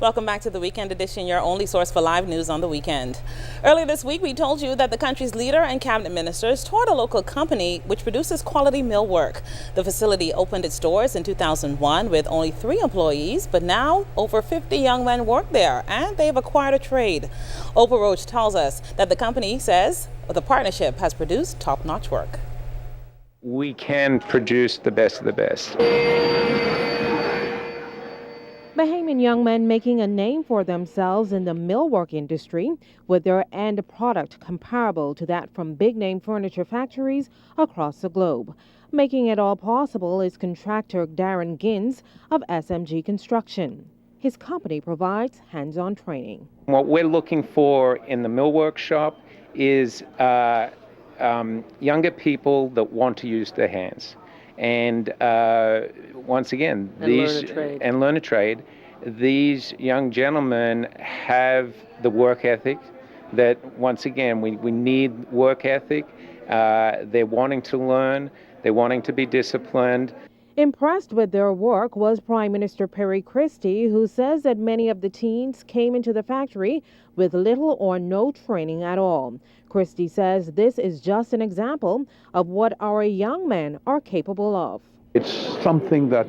Welcome back to the Weekend Edition, your only source for live news on the weekend. Earlier this week, we told you that the country's leader and cabinet ministers toured a local company which produces quality millwork. The facility opened its doors in 2001 with only 3 employees, but now over 50 young men work there and they've acquired a trade. Opal Roach tells us that the company says the partnership has produced top-notch work. We can produce the best of the best. Bahamian young men making a name for themselves in the millwork industry with their end product comparable to that from big-name furniture factories across the globe. Making it all possible is contractor Darren Gins of SMG Construction. His company provides hands-on training. What we're looking for in the millwork shop is younger people that want to use their hands. And once again, learn a trade. These young gentlemen have the work ethic that, once again, we need work ethic. They're wanting to learn. They're wanting to be disciplined. Impressed with their work was Prime Minister Perry Christie, who says that many of the teens came into the factory with little or no training at all. Christie says this is just an example of what our young men are capable of. It's something that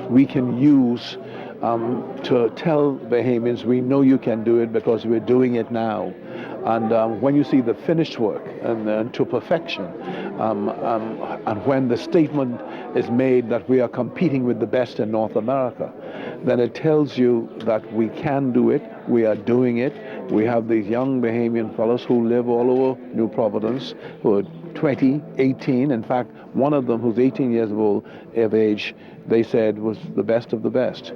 we can use to tell Bahamians, we know you can do it because we're doing it now. And when you see the finished work and to perfection, and when the statement is made that we are competing with the best in North America, then it tells you that we can do it, we are doing it. We have these young Bahamian fellows who live all over New Providence, who are 20, 18. In fact, one of them who's 18 years of age, they said was the best of the best.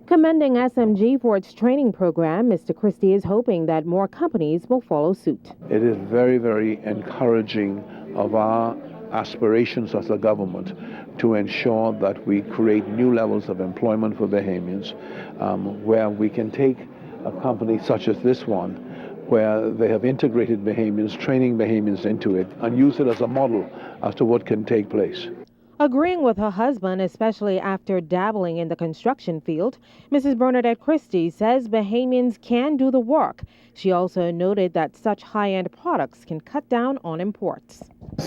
Commending SMG for its training program, Mr. Christie is hoping that more companies will follow suit. It is very, very encouraging of our aspirations as a government to ensure that we create new levels of employment for Bahamians, where we can take a company such as this one, where they have integrated Bahamians, training Bahamians into it, and use it as a model as to what can take place. Agreeing with her husband, especially after dabbling in the construction field, Mrs. Bernadette Christie says Bahamians can do the work. She also noted that such high-end products can cut down on imports.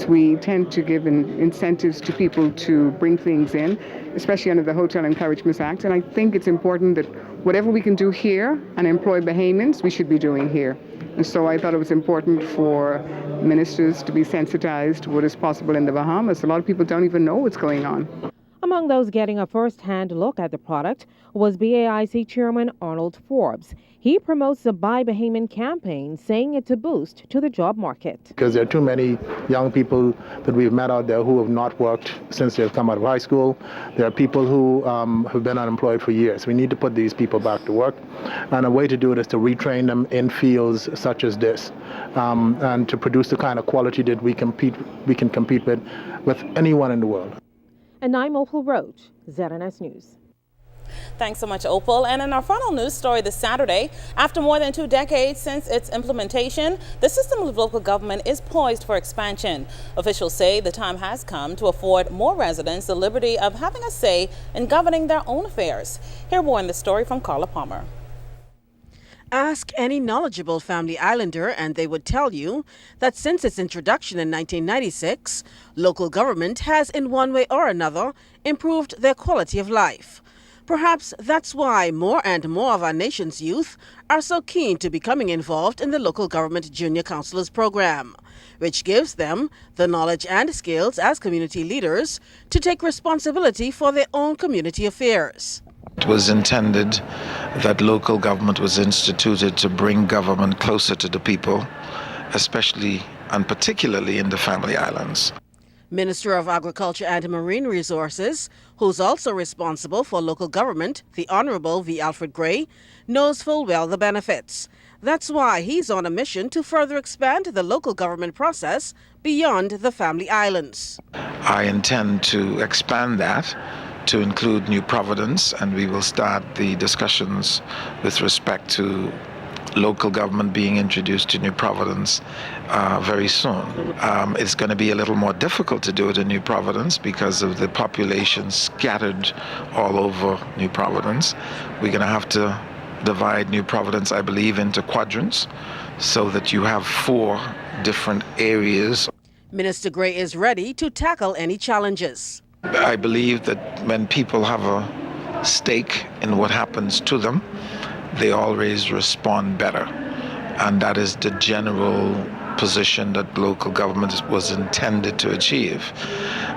We tend to give incentives to people to bring things in, especially under the Hotel Encouragements Act, and I think it's important that whatever we can do here and employ Bahamians, we should be doing here. And so I thought it was important for ministers to be sensitized to what is possible in the Bahamas. A lot of people don't even know what's going on. Among those getting a first-hand look at the product was BAIC Chairman Arnold Forbes. He promotes the Buy Bahamian campaign, saying it's a boost to the job market. Because there are too many young people that we've met out there who have not worked since they've come out of high school. There are people who have been unemployed for years. We need to put these people back to work. And a way to do it is to retrain them in fields such as this, and to produce the kind of quality that we can compete with anyone in the world. And I'm Opal Roach, ZNS News. Thanks so much, Opal. And in our final news story this Saturday, after more than 2 decades since its implementation, the system of local government is poised for expansion. Officials say the time has come to afford more residents the liberty of having a say in governing their own affairs. Hear more in the story from Carla Palmer. Ask any knowledgeable Family Islander and they would tell you that since its introduction in 1996, local government has in one way or another improved their quality of life. Perhaps that's why more and more of our nation's youth are so keen to becoming involved in the local government junior councillors program, which gives them the knowledge and skills as community leaders to take responsibility for their own community affairs. It was intended that local government was instituted to bring government closer to the people, especially and particularly in the Family Islands. Minister of Agriculture and Marine Resources, who's also responsible for local government, the Honorable V. Alfred Gray, knows full well the benefits. That's why he's on a mission to further expand the local government process beyond the Family Islands. I intend to expand that to include New Providence, and we will start the discussions with respect to local government being introduced to New Providence very soon. It's going to be a little more difficult to do it in New Providence because of the population scattered all over New Providence. We're going to have to divide New Providence, I believe, into quadrants so that you have 4 different areas. Minister Gray is ready to tackle any challenges. I believe that when people have a stake in what happens to them, they always respond better. And that is the general position that local government was intended to achieve.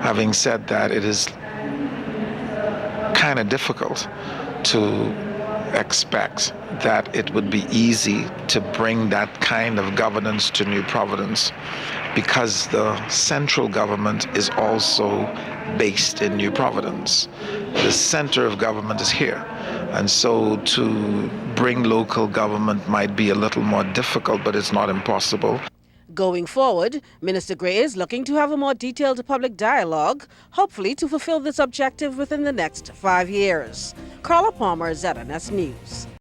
Having said that, it is kind of difficult to expect that it would be easy to bring that kind of governance to New Providence because the central government is also based in New Providence. The center of government is here. And so to bring local government might be a little more difficult, but it's not impossible. Going forward, Minister Gray is looking to have a more detailed public dialogue, hopefully to fulfill this objective within the next 5 years. Carla Palmer, ZNS News.